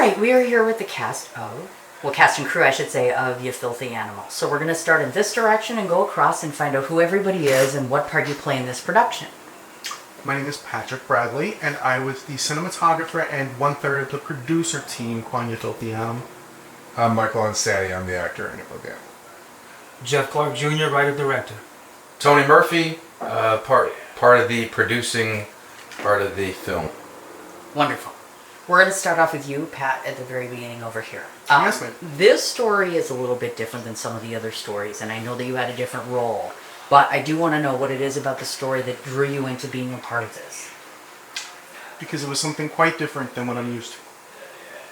right, we are here with the cast and crew, I should say, of YUH Filthy Animal. So we're going to start in this direction and go across and find out who everybody is and what part you play in this production. My name is Patrick Bradley, and I was the cinematographer and 1/3 of the producer team on YUH Filthy Animal. I'm Michael-Eoin Stanney. I'm the actor in it again. Jeff Clark Jr., writer-director. Tony Murphy, part of the producing part of the film. Wonderful. We're going to start off with you, Pat, at the very beginning over here. Yes, ma'am. This story is a little bit different than some of the other stories, and I know that you had a different role. But I do want to know what it is about the story that drew you into being a part of this. Because it was something quite different than what I'm used to.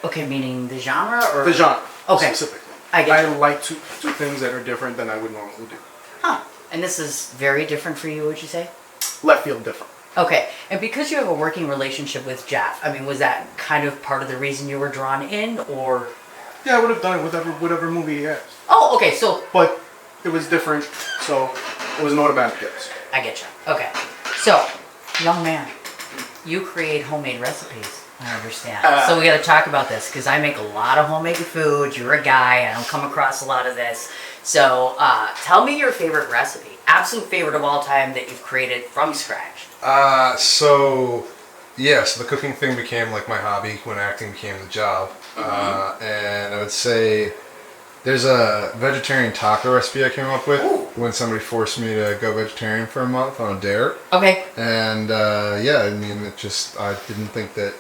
Okay, meaning the genre? Or The genre, okay. specifically. I like to do things that are different than I would normally do. Huh. And this is very different for you, would you say? Left field different. Okay, and because you have a working relationship with Jeff, I mean, was that kind of part of the reason you were drawn in, or? Yeah, I would have done it with whatever movie he has. Oh, okay, so. But it was different, so it was an automatic yes. I get you. Okay. So, young man, you create homemade recipes, I understand. So we got to talk about this, because I make a lot of homemade food. You're a guy. I don't come across a lot of this. So, tell me your favorite recipe, absolute favorite of all time that you've created from scratch. So the cooking thing became like my hobby when acting became the job. And I would say there's a vegetarian taco recipe I came up with when somebody forced me to go vegetarian for a month on a dare. Okay. And I mean, I didn't think that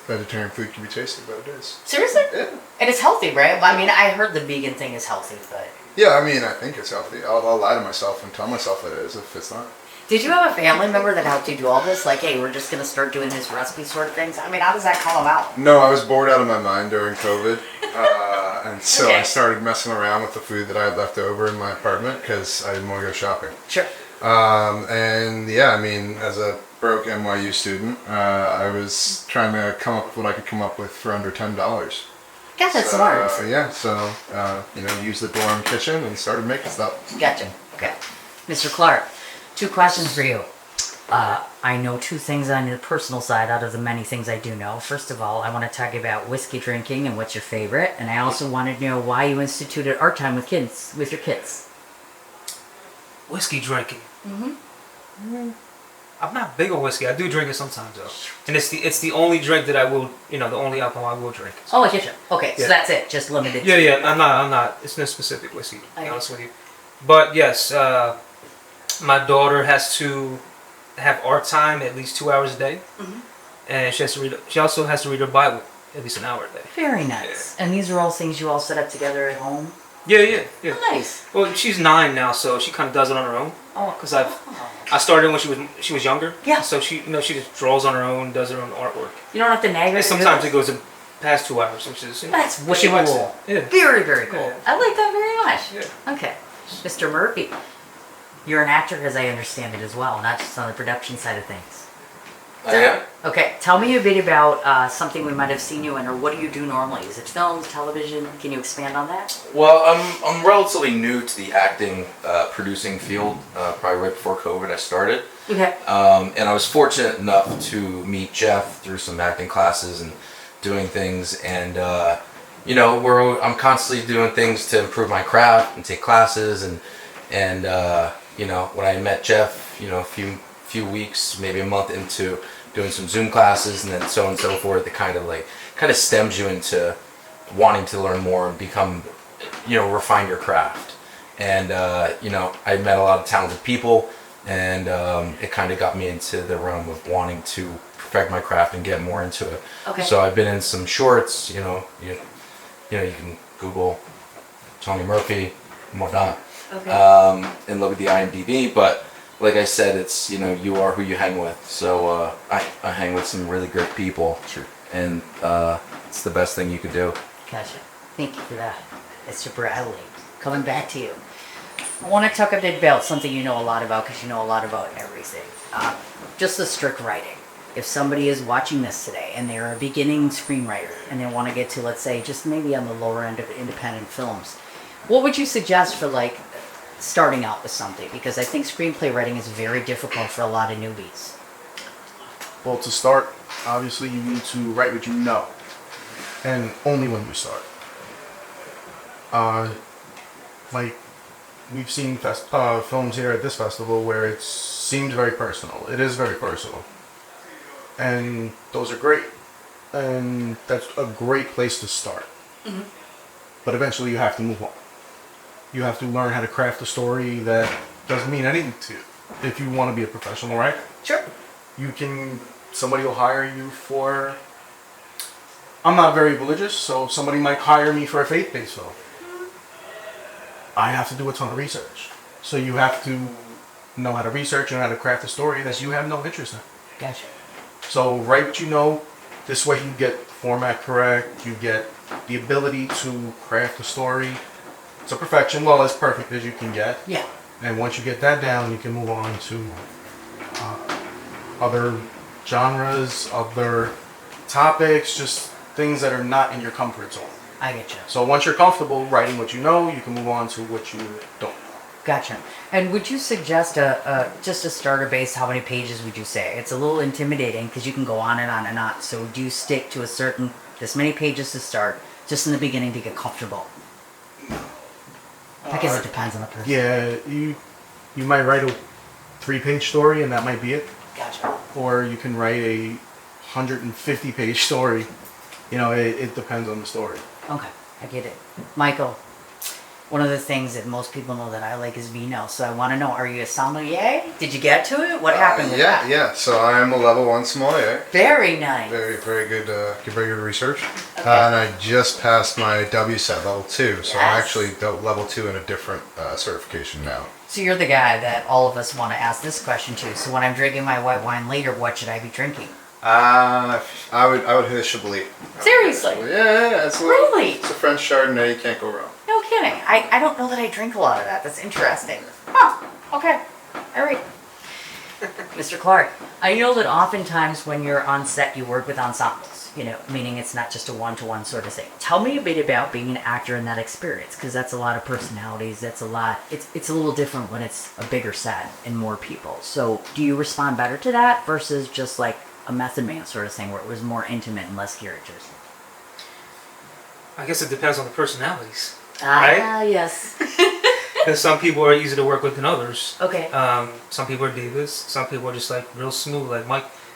vegetarian food could be tasty, but it is. Seriously? Yeah. And it's healthy, right? I mean, I heard the vegan thing is healthy, but... Yeah, I mean, I think it's healthy. I'll lie to myself and tell myself it is if it's not. Did you have a family member that helped you do all this? Like, hey, we're just going to start doing this recipe sort of things? I mean, how does that come about? No, I was bored out of my mind during COVID. And so Okay. I started messing around with the food that I had left over in my apartment because I didn't want to go shopping. Sure. I mean, as a broke NYU student, I was trying to come up with what I could come up with for under $10. Guess that's smart. Used the dorm kitchen and started making stuff. Gotcha. Okay. Mr. Clark, 2 questions for you. I know 2 things on the personal side out of the many things I do know. First of all, I want to talk about whiskey drinking and what's your favorite. And I also wanted to know why you instituted art time with your kids. Whiskey drinking. I'm not big on whiskey. I do drink it sometimes though, and it's the only drink that I will, the only alcohol I will drink. Oh, I get you. Okay, so Yeah. that's it. Just limited. Yeah. I'm not. It's no specific whiskey. To be honest with you, but yes, my daughter has to have art time at least 2 hours a day, and she has to read. She also has to read her Bible at least an hour a day. Very nice. And these are all things you all set up together at home? Yeah. Oh, nice. Well, she's 9 now, so she kind of does it on her own. Oh, Because I started when she was younger. Yeah. So she just draws on her own, does her own artwork. You don't have to nag her. And sometimes it goes past 2 hours, which is That's but she way likes cool. it. Yeah. Very, very cool. Yeah. I like that very much. Yeah. Okay. Mr. Murphy, you're an actor as I understand it as well, not just on the production side of things. Yeah. Okay, tell me a bit about something we might have seen you in, or what do you do normally? Is it films, television? Can you expand on that? Well, I'm relatively new to the acting, producing field. Probably right before COVID, I started. Okay. And I was fortunate enough to meet Jeff through some acting classes and doing things. And I'm constantly doing things to improve my craft and take classes. And when I met Jeff, a few weeks, maybe a month into doing some Zoom classes and then so on and so forth, it kind of stems you into wanting to learn more and become, refine your craft. And I met a lot of talented people, and it kind of got me into the realm of wanting to perfect my craft and get more into it. Okay. So I've been in some shorts, you can Google Tony Murphy and whatnot, and look at the IMDb, but like I said, it's, you are who you hang with. So I hang with some really great people. Sure. And it's the best thing you could do. Gotcha. Thank you for that. Mr. Bradley, coming back to you. I want to talk a bit about something you know a lot about, because you know a lot about everything. Just the strict writing. If somebody is watching this today and they're a beginning screenwriter and they want to get to, let's say, just maybe on the lower end of independent films, what would you suggest for starting out with something? Because I think screenplay writing is very difficult for a lot of newbies. Well, to start, obviously you need to write what you know. and only when you start. Like we've seen films here at this festival where it seems very personal. It is very personal, and those are great, and that's a great place to start. But eventually, you have to move on. You have to learn how to craft a story that doesn't mean anything to you. If you want to be a professional writer, Sure. somebody will hire you for. I'm not very religious, so somebody might hire me for a faith-based film. I have to do a ton of research. So you have to know how to research and how to craft a story that you have no interest in. Gotcha. So write what you know. This way you get format correct. You get the ability to craft a story to perfection, well, as perfect as you can get. Yeah. And once you get that down, you can move on to other genres, other topics, just things that are not in your comfort zone. I get you. So once you're comfortable writing what you know, you can move on to what you don't. Gotcha. And would you suggest just a starter base? How many pages would you say? It's a little intimidating because you can go on and on and on. So do you stick to this many pages to start, just in the beginning to get comfortable? I guess it depends on the person. Yeah, you might write a 3-page story and that might be it. Gotcha. Or you can write a 150-page story. You know, it depends on the story. Okay, I get it. Michael, one of the things that most people know that I like is vino. So I want to know, are you a sommelier? Did you get to it? What happened with that? Yeah. So I'm a level 1 sommelier. Very nice. Very good, very good research. Okay. And I just passed my WSET level 2, so I'm Yes. actually level 2 in a different certification now. So you're the guy that all of us want to ask this question to. So when I'm drinking my white wine later, what should I be drinking? I would hit a Chablis. Seriously? Yeah, it's Really? It's a French Chardonnay. You can't go wrong. No kidding. I don't know that I drink a lot of that. That's interesting. Huh. Okay. All right. Mr. Clark, I know that oftentimes when you're on set, you work with ensembles, meaning it's not just a one-to-one sort of thing. Tell me a bit about being an actor in that experience, because that's a lot of personalities. That's a lot. It's a little different when it's a bigger set and more people. So do you respond better to that versus just like a Method Man sort of thing where it was more intimate and less characters? I guess it depends on the personalities. Ah, yes. Because some people are easier to work with than others. Okay. Some people are divas. Some people are just like real smooth. Like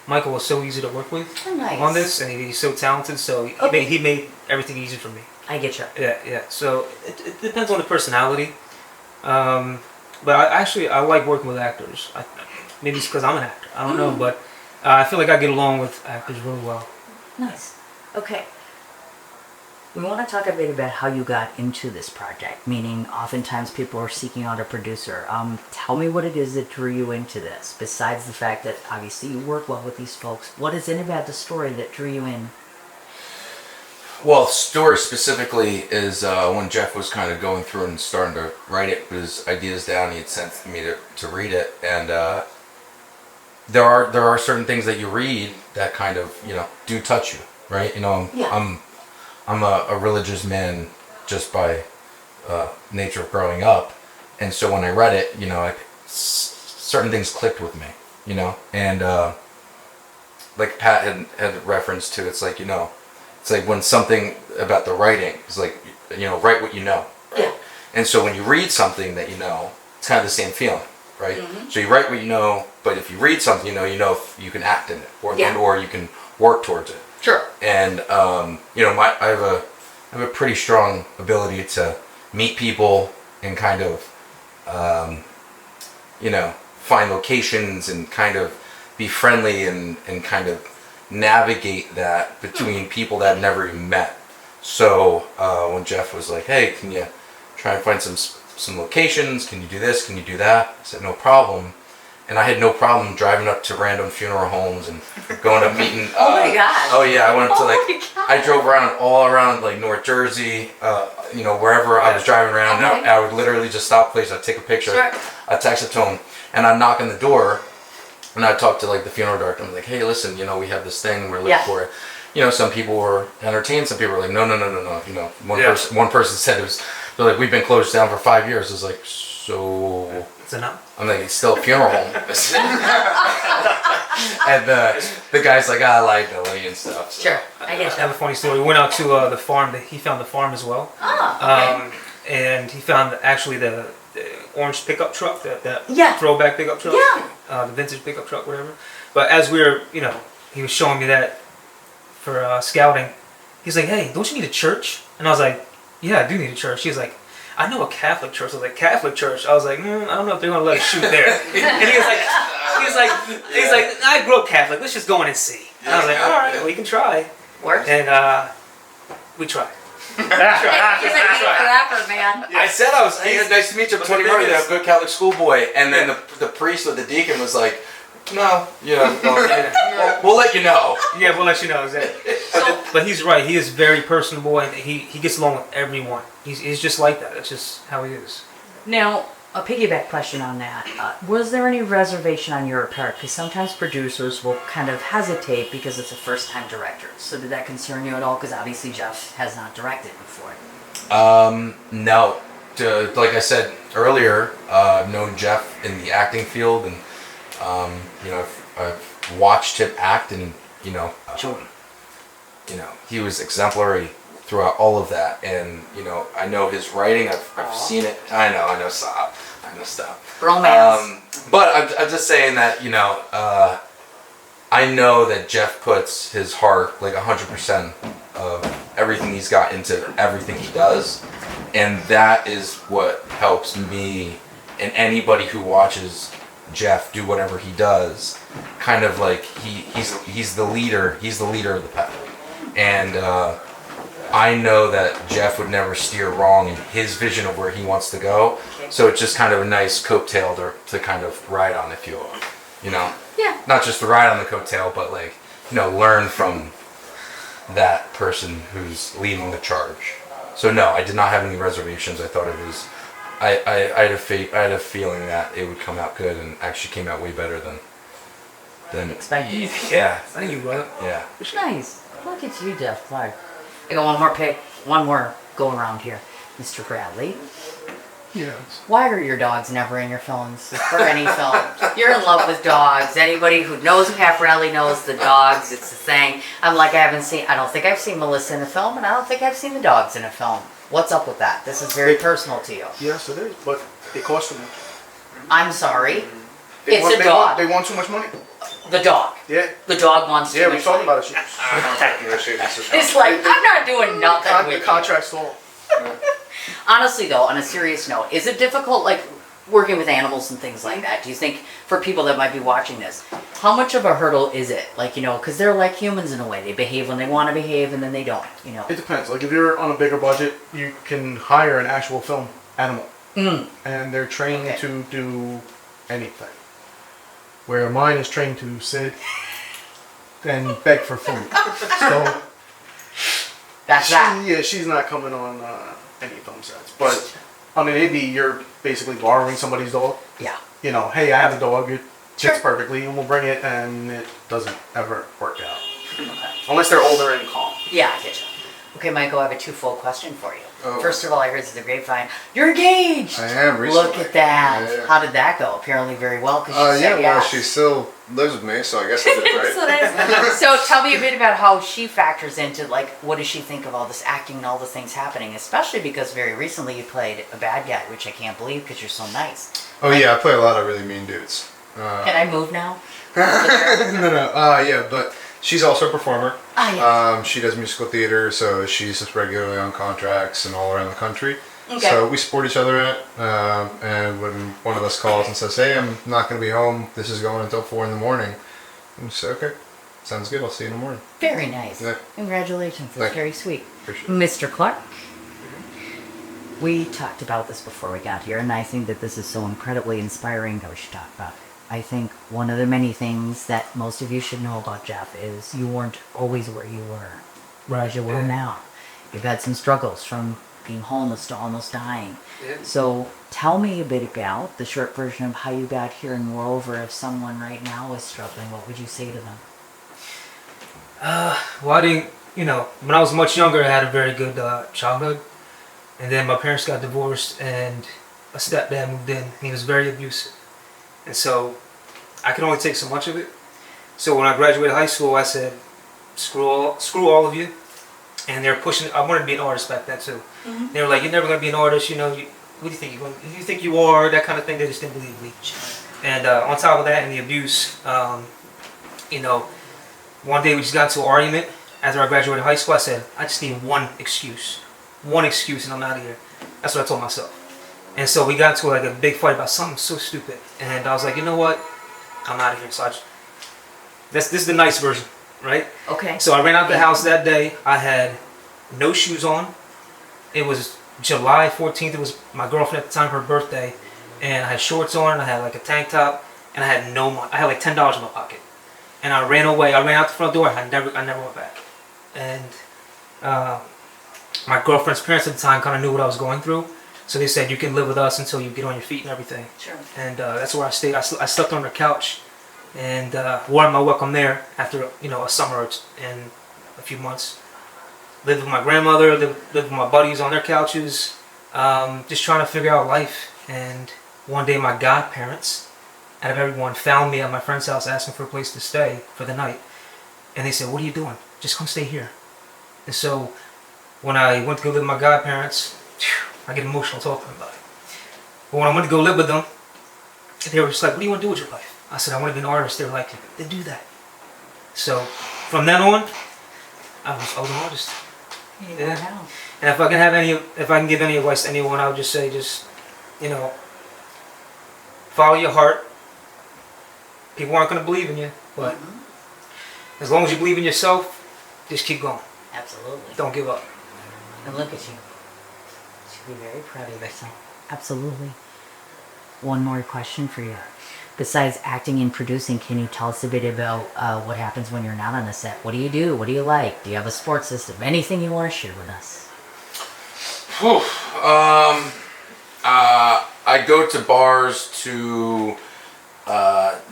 Michael was so easy to work with Oh, nice. on this, and he's so talented. So he made everything easy for me. I get you. Yeah. So it depends on the personality. But I like working with actors. Maybe it's because I'm an actor. I don't know, but I feel like I get along with actors really well. Nice. Okay. We want to talk a bit about how you got into this project, meaning oftentimes people are seeking out a producer. Tell me what it is that drew you into this, besides the fact that obviously you work well with these folks. What is it about the story that drew you in? Well, story specifically is when Jeff was kind of going through and starting to write it, put his ideas down, he had sent me to read it, and there are certain things that you read that kind of do touch you, right? I'm a religious man just by nature of growing up, and so when I read it, certain things clicked with me, and like Pat had reference to, it's like it's like when something about the writing is like write what you know, right? Yeah. And so when you read something that it's kind of the same feeling, right? Mm-hmm. So you write what you know, but if you read something, if you can act in it, or you can work towards it. Sure. And I have a pretty strong ability to meet people and kind of find locations and kind of be friendly and kind of navigate that between people that I've never even met. So when Jeff was like, "Hey, can you try and find some locations? Can you do this? Can you do that?" I said, "No problem." And I had no problem driving up to random funeral homes and going to meeting. Oh my gosh. Oh yeah, I went to Oh my God. I drove all around like North Jersey, wherever I was driving around. Okay. I would literally just stop places. I'd take a picture. Sure. I'd text it to them, and I'd knock on the door, and I'd talk to like the funeral director. I'm like, "Hey, listen, we have this thing. We're looking for it." Some people were entertained. Some people were like, "No." One person said they're like, "We've been closed down for 5 years." I was like, "So." It's enough. I'm like, "It's still a funeral home." and the guy's like, I like Billy and stuff. So. Sure, I I get have a that. funny story. We went out to the farm. He found the farm as well. Oh, okay. And he found actually the orange pickup truck, that Yeah. throwback pickup truck. Yeah. The vintage pickup truck, whatever. But as we were, he was showing me that for scouting. He's like, hey, don't you need a church? And I was like, yeah, I do need a church. He's like, I know a Catholic church. I was like, Catholic church? I was like, I don't know if they're going to let us shoot there. And he's like, I grew up Catholic. Let's just go in and see. And I was like, all right, we can try. Works. And we tried. He's a rapper, man. I said I was. Hey, nice to meet you. I'm Tony Murray, that good Catholic schoolboy. And then the priest or the deacon was like, no, we'll let you know. Yeah, we'll let you know exactly. But he's right. He is very personable, and he gets along with everyone. He's just like that. That's just how he is. Now, a piggyback question on that. Was there any reservation on your part? Because sometimes producers will kind of hesitate because it's a first-time director. So did that concern you at all? Because obviously Jeff has not directed before. No. Like I said earlier, I've known Jeff in the acting field, and I've watched him act, and Sure. he was exemplary throughout all of that, and I know his writing. I've seen it. I know. Stop. Romance. But I'm just saying that I know that Jeff puts his heart, like 100% of everything he's got into everything he does, and that is what helps me and anybody who watches Jeff do whatever he does. Kind of like he's the leader. He's the leader of the pack, and I know that Jeff would never steer wrong in his vision of where he wants to go. So it's just kind of a nice coattail to kind of ride on, if you will. Yeah. Not just to ride on the coattail, but learn from that person who's leading the charge. So no, I did not have any reservations. I thought it was, I had a feeling that it would come out good, and actually came out way better than Expected. Yeah. Thank you, brother. Yeah. Nice. Look at you, Jeff. Like, I got one more go around here. Mr. Bradley, Yes. why are your dogs never in your films? For any film. You're in love with dogs. Anybody who knows Pat Bradley knows the dogs. It's a thing. I don't think I've seen Melissa in a film, and I don't think I've seen the dogs in a film. What's up with that? This is very personal to you. Yes, it is, but it costs too much. I'm sorry. They It's want, a they dog. Want, they want too much money. The dog. Yeah. The dog wants to. Yeah, we talked about it. It's like, I'm not doing nothing The with you. contract's all. Honestly, though, on a serious note, is it difficult, working with animals and things like that? Do you think, for people that might be watching this, how much of a hurdle is it? Because they're like humans in a way. They behave when they want to behave, and then they don't, It depends. Like if you're on a bigger budget, you can hire an actual film animal, and they're trained Okay. to do anything. Where mine is trained to sit and beg for food. So That's that. yeah, she's not coming on any film sets. But on an AB, you're basically borrowing somebody's dog. Yeah. Hey, I have a dog. It Sure. fits perfectly, and we'll bring it, and it doesn't ever work out. Unless they're older and calm. Yeah, I get you. Okay, Michael, I have a twofold question for you. Oh. First of all, I heard through the grapevine, you're engaged! I am recently. Look at that. Yeah. How did that go? Apparently very well, because she said well, yes. she still lives with me, so I guess I did it So right. that's- so tell me a bit about how she factors into, what does she think of all this acting and all the things happening, especially because very recently you played a bad guy, which I can't believe because you're so nice. Oh yeah, I play a lot of really mean dudes. Can I move now? No. Yeah, but she's also a performer. Ah, yes. She does musical theater, so she's just regularly on contracts and all around the country. Okay. So we support each other at, and when one of us calls and says, "Hey, I'm not going to be home. This is going until 4 in the morning," and say, "Okay, sounds good. I'll see you in the morning." Very nice. Yeah. Congratulations. That's Thank you. very sweet. Appreciate it. Mr. Clark, we talked about this before we got here, and I think that this is so incredibly inspiring that we should talk about it. I think one of the many things that most of you should know about Jeff is you weren't always where you were, as you will now. You've had some struggles from being homeless to almost dying. Yeah. So tell me a bit about the short version of how you got here, and moreover, if someone right now is struggling, what would you say to them? Well, I didn't, when I was much younger, I had a very good childhood. And then my parents got divorced, and a stepdad moved in, and he was very abusive. And so I could only take so much of it. So when I graduated high school, I said, screw all of you. And they're pushing. I wanted to be an artist back then too. They were like, "You're never gonna be an artist. You know, what do you think you think you are?" That kind of thing. They just didn't believe me. And on top of that, and the abuse, you know, one day we just got into an argument after I graduated high school. I said, "I just need one excuse, and I'm out of here." That's what I told myself. And so we got into like a big fight about something so stupid. And I was like, you know what? I'm out of here. So this is the nice version, right? Okay. So I ran out the house that day. I had no shoes on. It was July 14th. It was my girlfriend at the time, her birthday. And I had shorts on. I had like a tank top. And I had no money. I had like $10 in my pocket. And I ran away. I ran out the front door. I never went back. And my girlfriend's parents at the time kind of knew what I was going through. So they said, you can live with us until you get on your feet and everything. Sure. And that's where I stayed. I slept on their couch. And wanted my welcome there after, you know, a summer and a few months. Lived with my grandmother, lived with my buddies on their couches, just trying to figure out life. And one day my godparents, out of everyone, found me at my friend's house asking for a place to stay for the night. And they said, "What are you doing? Just come stay here." And so when I went to go live with my godparents, I get emotional talking about it. But when I went to go live with them, they were just like, "What do you want to do with your life?" I said, "I want to be an artist." They were like, "Then do that." So from then on, I was an artist. Yeah. And if I can give any advice to anyone, I would just say, you know, follow your heart. People aren't going to believe in you, but as long as you believe in yourself, just keep going. Absolutely. Don't give up. And look at you. You should be very proud of yourself. Absolutely. One more question for you. Besides acting and producing, can you tell us a bit about what happens when you're not on the set? What do you do? What do you like? Do you have a support system? Anything you want to share with us? I go to bars to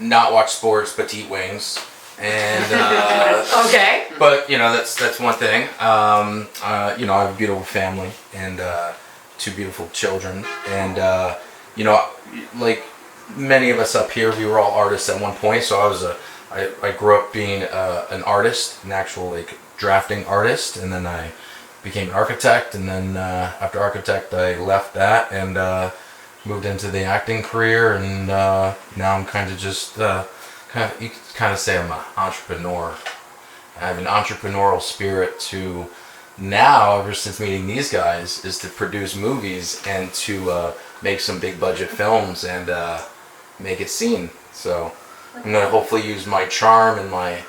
not watch sports, but to eat wings. And Okay. but you know that's one thing. You know, I have a beautiful family and 2 beautiful children, and you know, like many of us up here, we were all artists at one point. So I grew up being an artist, an actual like drafting artist, and then I became an architect, and then after architect I left that and moved into the acting career, and now I'm kind of just you could kind of say I'm an entrepreneur. I have an entrepreneurial spirit to now, ever since meeting these guys, is to produce movies and to make some big budget films and make it seen. So I'm gonna hopefully use my charm and my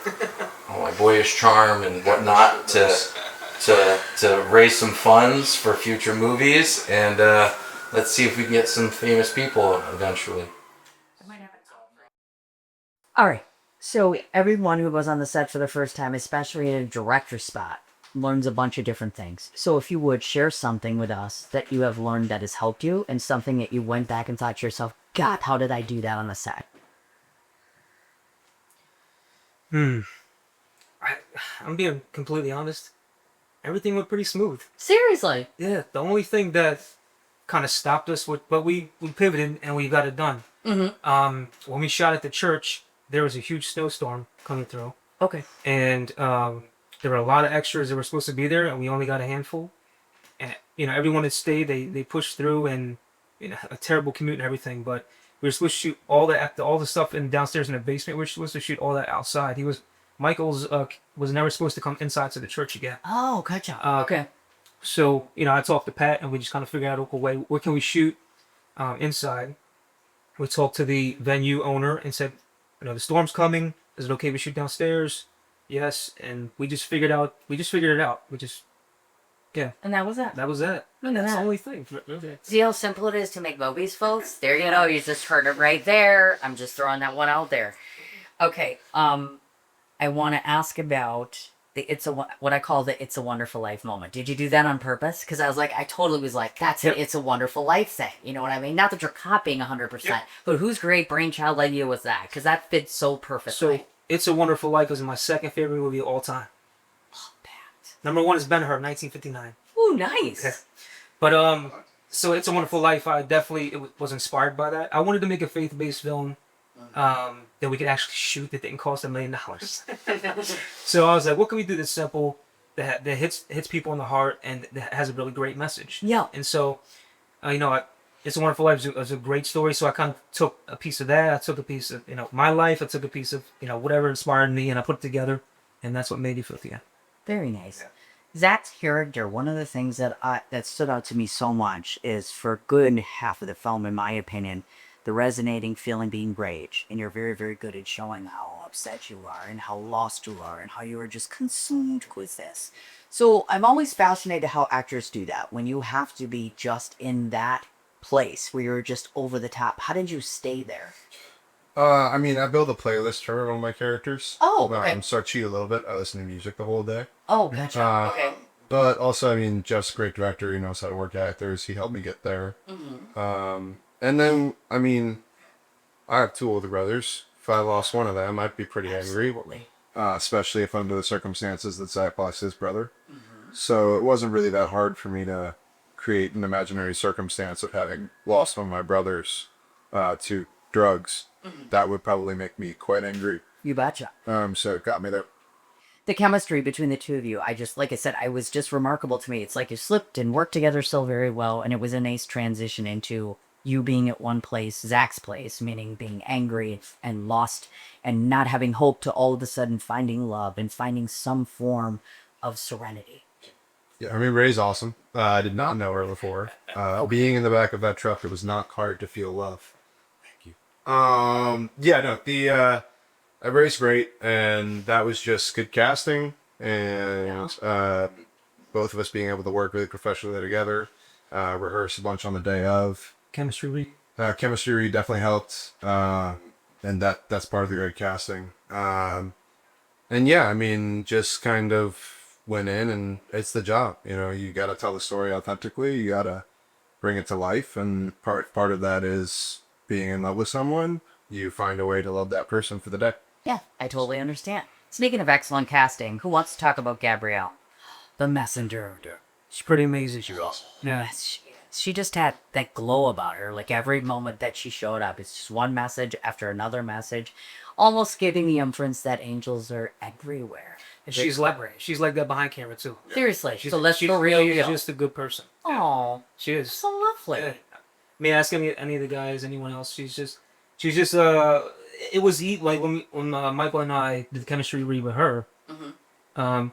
boyish charm and whatnot to raise some funds for future movies, and let's see if we can get some famous people eventually. All right. So everyone who goes on the set for the first time, especially in a director spot, learns a bunch of different things. So if you would share something with us that you have learned that has helped you, and something that you went back and thought to yourself, God, how did I do that on the set? I'm being completely honest. Everything went pretty smooth. Seriously? Yeah, the only thing that kind of stopped us, but we pivoted and we got it done. When we shot at the church, there was a huge snowstorm coming through. Okay. And there were a lot of extras that were supposed to be there, and we only got a handful. And you know, everyone that stayed, they pushed through, and you know, a terrible commute and everything. But we were supposed to shoot all the stuff in downstairs in the basement. We were supposed to shoot all that outside. Michael's was never supposed to come inside to the church again. Oh, gotcha. Okay. So you know, I talked to Pat, and we just kind of figured out a way. Where can we shoot inside? We talked to the venue owner and said, you know, the storm's coming. Is it okay if we shoot downstairs? Yes. And we just figured it out. Yeah. And that was it. That was it. Look at That's that. the only thing. Okay. See how simple it is to make movies, folks? There you go. You just heard it right there. I'm just throwing that one out there. Okay. I want to ask about what I call the It's a Wonderful Life moment. Did you do that on purpose? Because I totally was like, that's Yep. an It's a Wonderful Life thing. You know what I mean? Not that you're copying 100%, Yep. but whose great brainchild idea was that? Because that fits so perfectly. So, It's a Wonderful Life was my second favorite movie of all time. Number 1 is Ben-Hur, 1959. Ooh, nice. Okay. But so It's a Wonderful Life, I definitely was inspired by that. I wanted to make a faith-based film that we could actually shoot that didn't cost $1 million. So I was like, what can we do that's simple, that hits people in the heart, and that has a really great message? Yeah. And so, It's a Wonderful Life is a great story. So I kind of took a piece of that. I took a piece of my life. I took a piece of whatever inspired me, and I put it together, and that's what made You Filthy. Very nice. Zach's character, one of the things that stood out to me so much is for good half of the film, in my opinion, the resonating feeling being rage. And you're very, very good at showing how upset you are and how lost you are and how you are just consumed with this. So I'm always fascinated how actors do that. When you have to be just in that place where you're just over the top, how did you stay there? I mean, I build a playlist for one of my characters. Oh, okay. I'm start cheat a little bit. I listen to music the whole day. Oh, gotcha. Okay. But also, I mean, Jeff's a great director. He knows how to work actors. He helped me get there. And then, I mean, I have 2 older brothers. If I lost one of them, I'd be pretty angry. Absolutely. Especially if under the circumstances that Zach lost his brother. So it wasn't really that hard for me to create an imaginary circumstance of having lost one of my brothers to drugs. That would probably make me quite angry. You betcha. So it got me there. The chemistry between the two of you, like I said, I was just remarkable to me. It's like you slipped and worked together so very well, and it was a nice transition into you being at one place, Zach's place, meaning being angry and lost and not having hope, to all of a sudden finding love and finding some form of serenity. Yeah, I mean, Ray's awesome. I did not know her before. Being in the back of that truck, it was not hard to feel love. Thank you. Ray's great, and that was just good casting, and both of us being able to work really professionally together, rehearse a bunch on the day of. Chemistry read. Chemistry read definitely helped, and that's part of the great casting. And yeah, I mean, just kind of went in, and it's the job. You got to tell the story authentically. You got to bring it to life, and part of that is being in love with someone. You find a way to love that person for the day. Yeah, I totally understand. Speaking of excellent casting, who wants to talk about Gabrielle? The messenger. She's pretty amazing. She's awesome. Yeah. Yes, she just had that glow about her. Like every moment that she showed up, it's just one message after another message, almost giving the inference that angels are everywhere. And she's like that behind camera too. Seriously. She's, so let's she's go real. She's just a good person. Oh, She is. so lovely. Yeah. May I ask any of the guys, anyone else? She's just. It was like when Michael and I did the chemistry read with her.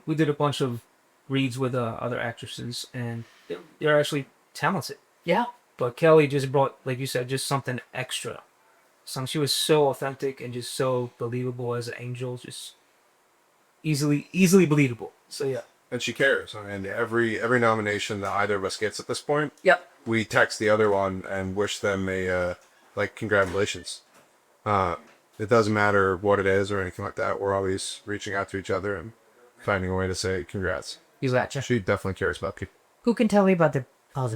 We did a bunch of reads with other actresses, and they're actually talented. Yeah. But Kelly just brought, like you said, just something extra. She was so authentic and just so believable as an angel, just easily believable. So yeah. And she cares. I mean, every nomination that either of us gets at this point, Yep. we text the other one and wish them a congratulations. It doesn't matter what it is or anything like that. We're always reaching out to each other and finding a way to say congrats. You gotcha. She definitely cares about people. Who can tell me about the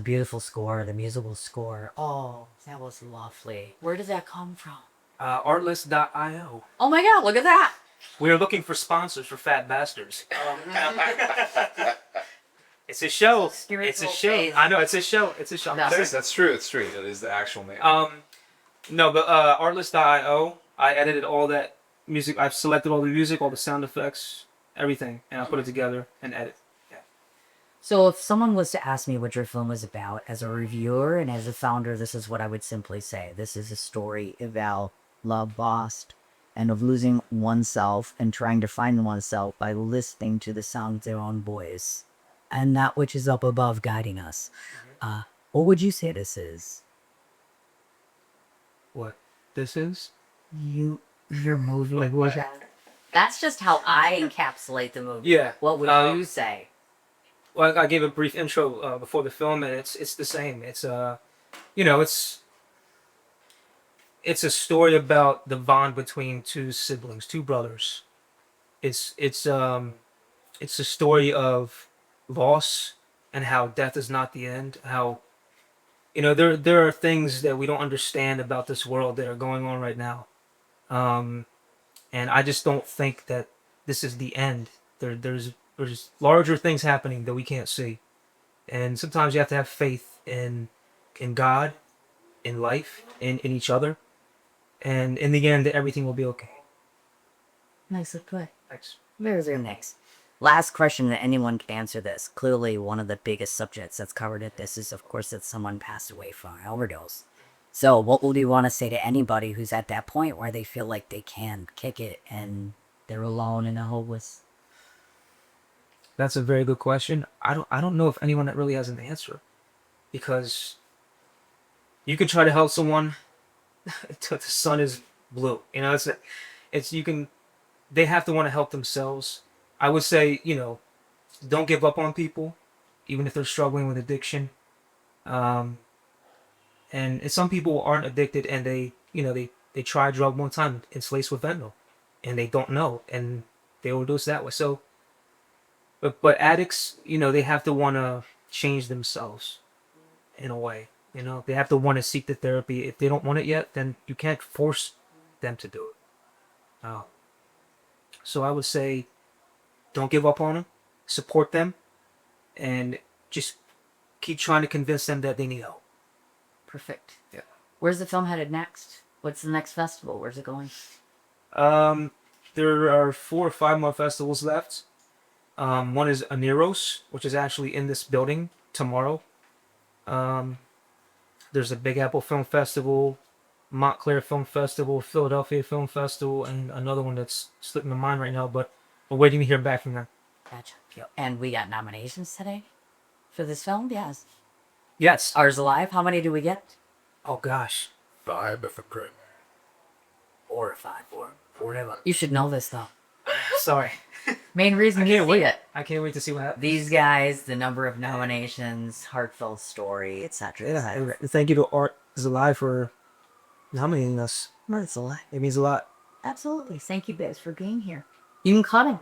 beautiful score, the musical score? Oh, that was lovely. Where did that come from? Artlist.io. Oh my God, look at that. We are looking for sponsors for Fat Bastards. It's a show. It's a show. Face. I know, it's a show. It's a show. No. That's true. It's true. That is the actual name. No, but Artlist.io, I edited all that music. I've selected all the music, all the sound effects, everything, and I put it together and edit. Yeah. So if someone was to ask me what your film was about, as a reviewer and as a founder, this is what I would simply say. This is a story about love lost and of losing oneself and trying to find oneself by listening to the sound of their own voice and that which is up above guiding us. What would you say this is? What this is? Your movie. Like what? That's just how I encapsulate the movie. Yeah. What would you say? Well, I gave a brief intro before the film, and it's the same. It's it's a story about the bond between two siblings, two brothers. It's a story of loss and how death is not the end. How there are things that we don't understand about this world that are going on right now, and I just don't think that this is the end. There's larger things happening that we can't see, and sometimes you have to have faith in God, in life, in each other, and in the end, everything will be okay. Nicely put. Thanks. There's your next. Last question that anyone can answer this. Clearly, one of the biggest subjects that's covered at this is, of course, that someone passed away from an overdose. So, what would you want to say to anybody who's at that point where they feel like they can't kick it and they're alone and hopeless? That's a very good question. I don't know if anyone that really has an answer, because you can try to help someone until the sun is blue. You know, it's you can. They have to want to help themselves. I would say, don't give up on people, even if they're struggling with addiction. Um, and some people aren't addicted, and they try a drug one time, it's laced with fentanyl, and they don't know, and they overdose that way. So, but addicts, they have to want to change themselves in a way. They have to want to seek the therapy. If they don't want it yet, then you can't force them to do it. So I would say, don't give up on them, support them, and just keep trying to convince them that they need help. Perfect. Yeah. Where's the film headed next? What's the next festival? Where's it going? There are 4 or 5 more festivals left. One is Aneros, which is actually in this building tomorrow. There's a Big Apple Film Festival, Montclair Film Festival, Philadelphia Film Festival, and another one that's slipping my mind right now, but we're waiting to hear back from them. Gotcha. And we got nominations today for this film? Yes. Yes. Ours Alive? How many do we get? Oh gosh. 5 if I could. 4 or 5, or whatever. You should know this, though. Sorry. Main reason you see it. I can't wait to see what happens. These guys, the number of nominations, heartfelt story, etc. Yeah, thank you to Art is Alive for nominating us. Art's Alive. It means a lot. Absolutely. Thank you guys for being here. You can cut him.